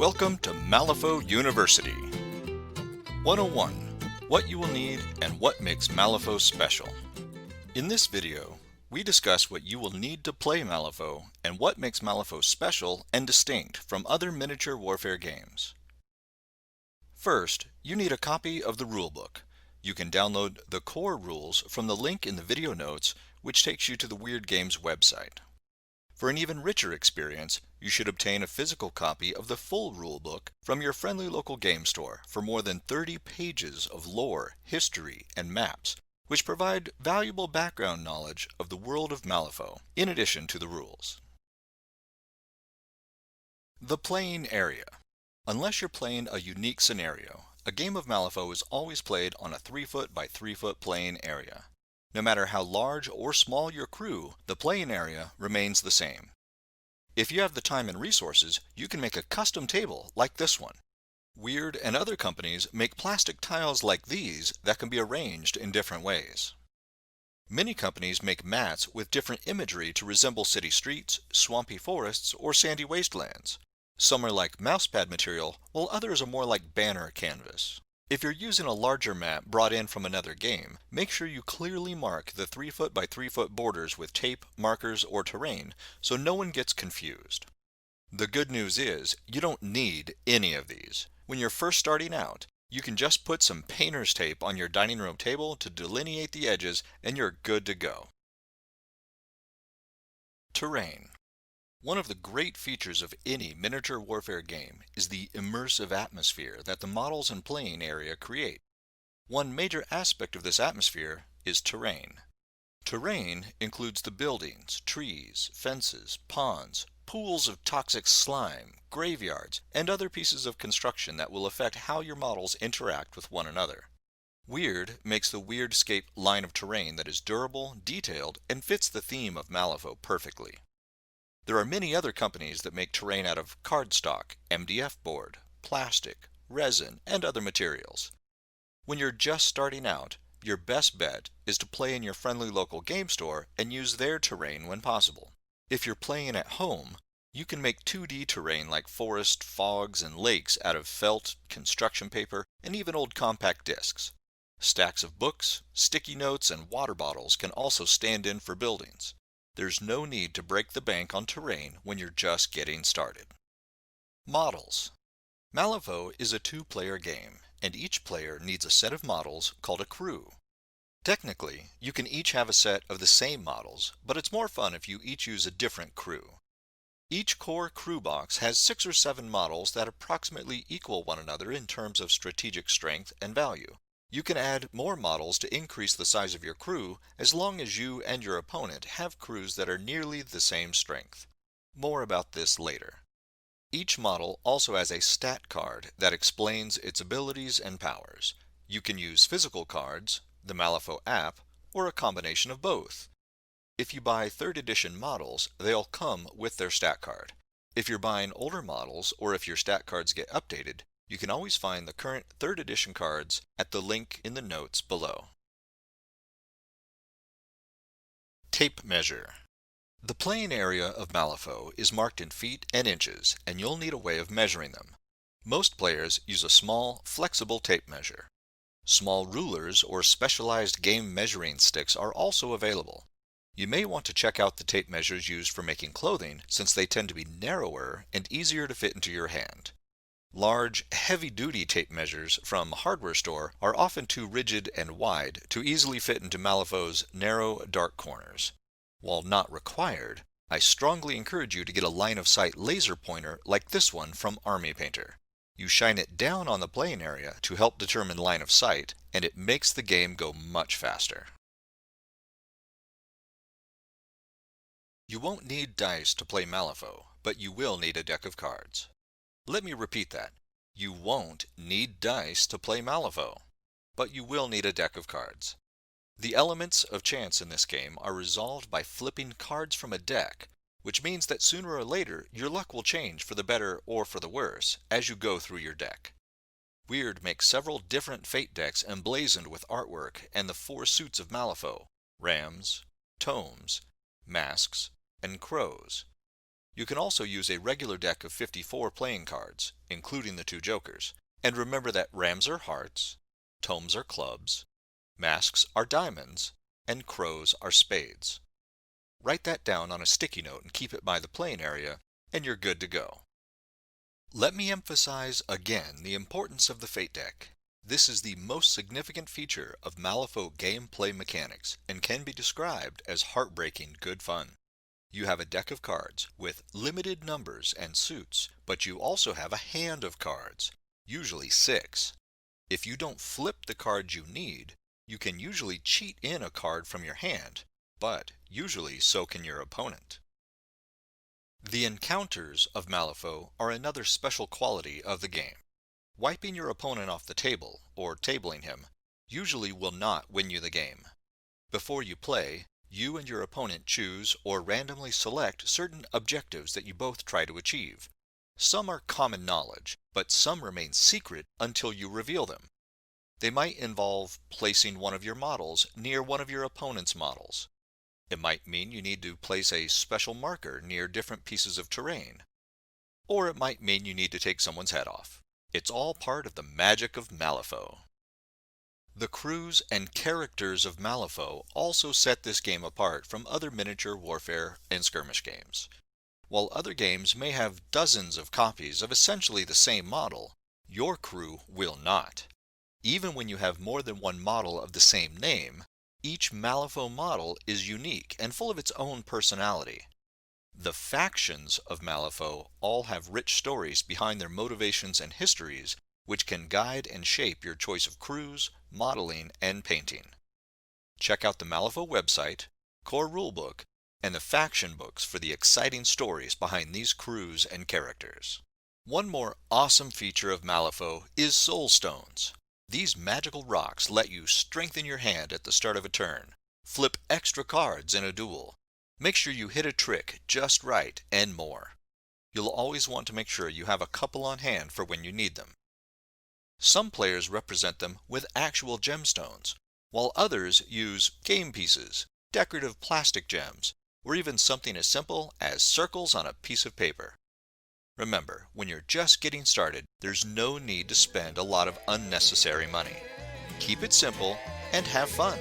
Welcome to Malifaux University. 101. What you will need and what makes Malifaux special. In this video, we discuss what you will need to play Malifaux and what makes Malifaux special and distinct from other miniature warfare games. First, you need a copy of the rulebook. You can download the core rules from the link in the video notes, which takes you to the Wyrd Games website. For an even richer experience, you should obtain a physical copy of the full rulebook from your friendly local game store for more than 30 pages of lore, history, and maps, which provide valuable background knowledge of the world of Malifaux, in addition to the rules. The playing area. Unless you're playing a unique scenario, a game of Malifaux is always played on a 3-foot by 3-foot playing area. No matter how large or small your crew, the playing area remains the same. If you have the time and resources, you can make a custom table like this one. Wyrd and other companies make plastic tiles like these that can be arranged in different ways. Many companies make mats with different imagery to resemble city streets, swampy forests, or sandy wastelands. Some are like mousepad material, while others are more like banner canvas. If you're using a larger mat brought in from another game, make sure you clearly mark the 3-foot by 3-foot borders with tape, markers, or terrain so no one gets confused. The good news is, you don't need any of these. When you're first starting out, you can just put some painter's tape on your dining room table to delineate the edges and you're good to go. Terrain. One of the great features of any miniature warfare game is the immersive atmosphere that the models and playing area create. One major aspect of this atmosphere is terrain. Terrain includes the buildings, trees, fences, ponds, pools of toxic slime, graveyards, and other pieces of construction that will affect how your models interact with one another. Wyrd makes the Wyrdscape line of terrain that is durable, detailed, and fits the theme of Malifaux perfectly. There are many other companies that make terrain out of cardstock, MDF board, plastic, resin, and other materials. When you're just starting out, your best bet is to play in your friendly local game store and use their terrain when possible. If you're playing at home, you can make 2D terrain like forest, fogs, and lakes out of felt, construction paper, and even old compact discs. Stacks of books, sticky notes, and water bottles can also stand in for buildings. There's no need to break the bank on terrain when you're just getting started. Models. Malifaux is a 2-player game, and each player needs a set of models called a crew. Technically, you can each have a set of the same models, but it's more fun if you each use a different crew. Each core crew box has 6 or 7 models that approximately equal one another in terms of strategic strength and value. You can add more models to increase the size of your crew as long as you and your opponent have crews that are nearly the same strength. More about this later. Each model also has a stat card that explains its abilities and powers. You can use physical cards, the Malifaux app, or a combination of both. If you buy 3rd edition models, they'll come with their stat card. If you're buying older models or if your stat cards get updated, you can always find the current 3rd edition cards at the link in the notes below. Tape measure. The playing area of Malifaux is marked in feet and inches, and you'll need a way of measuring them. Most players use a small, flexible tape measure. Small rulers or specialized game measuring sticks are also available. You may want to check out the tape measures used for making clothing, since they tend to be narrower and easier to fit into your hand. Large, heavy-duty tape measures from a hardware store are often too rigid and wide to easily fit into Malifaux's narrow, dark corners. While not required, I strongly encourage you to get a line-of-sight laser pointer like this one from Army Painter. You shine it down on the playing area to help determine line of sight, and it makes the game go much faster. You won't need dice to play Malifaux, but you will need a deck of cards. Let me repeat that. You won't need dice to play Malifaux, but you will need a deck of cards. The elements of chance in this game are resolved by flipping cards from a deck, which means that sooner or later your luck will change for the better or for the worse as you go through your deck. Wyrd makes several different fate decks emblazoned with artwork and the 4 suits of Malifaux: rams, tomes, masks, and crows. You can also use a regular deck of 54 playing cards, including the two jokers. And remember that rams are hearts, tomes are clubs, masks are diamonds, and crows are spades. Write that down on a sticky note and keep it by the playing area, and you're good to go. Let me emphasize again the importance of the Fate deck. This is the most significant feature of Malifaux gameplay mechanics and can be described as heartbreaking good fun. You have a deck of cards with limited numbers and suits, but you also have a hand of cards, usually 6. If you don't flip the cards you need, you can usually cheat in a card from your hand, but usually so can your opponent. The encounters of Malifaux are another special quality of the game. Wiping your opponent off the table, or tabling him, usually will not win you the game. Before you play, you and your opponent choose or randomly select certain objectives that you both try to achieve. Some are common knowledge, but some remain secret until you reveal them. They might involve placing one of your models near one of your opponent's models. It might mean you need to place a special marker near different pieces of terrain. Or it might mean you need to take someone's head off. It's all part of the magic of Malifaux. The crews and characters of Malifaux also set this game apart from other miniature warfare and skirmish games. While other games may have dozens of copies of essentially the same model, your crew will not. Even when you have more than one model of the same name, each Malifaux model is unique and full of its own personality. The factions of Malifaux all have rich stories behind their motivations and histories, which can guide and shape your choice of crews, modeling, and painting. Check out the Malifaux website, core rulebook, and the faction books for the exciting stories behind these crews and characters. One more awesome feature of Malifaux is Soul Stones. These magical rocks let you strengthen your hand at the start of a turn, flip extra cards in a duel, make sure you hit a trick just right, and more. You'll always want to make sure you have a couple on hand for when you need them. Some players represent them with actual gemstones, while others use game pieces, decorative plastic gems, or even something as simple as circles on a piece of paper. Remember, when you're just getting started, there's no need to spend a lot of unnecessary money. Keep it simple and have fun.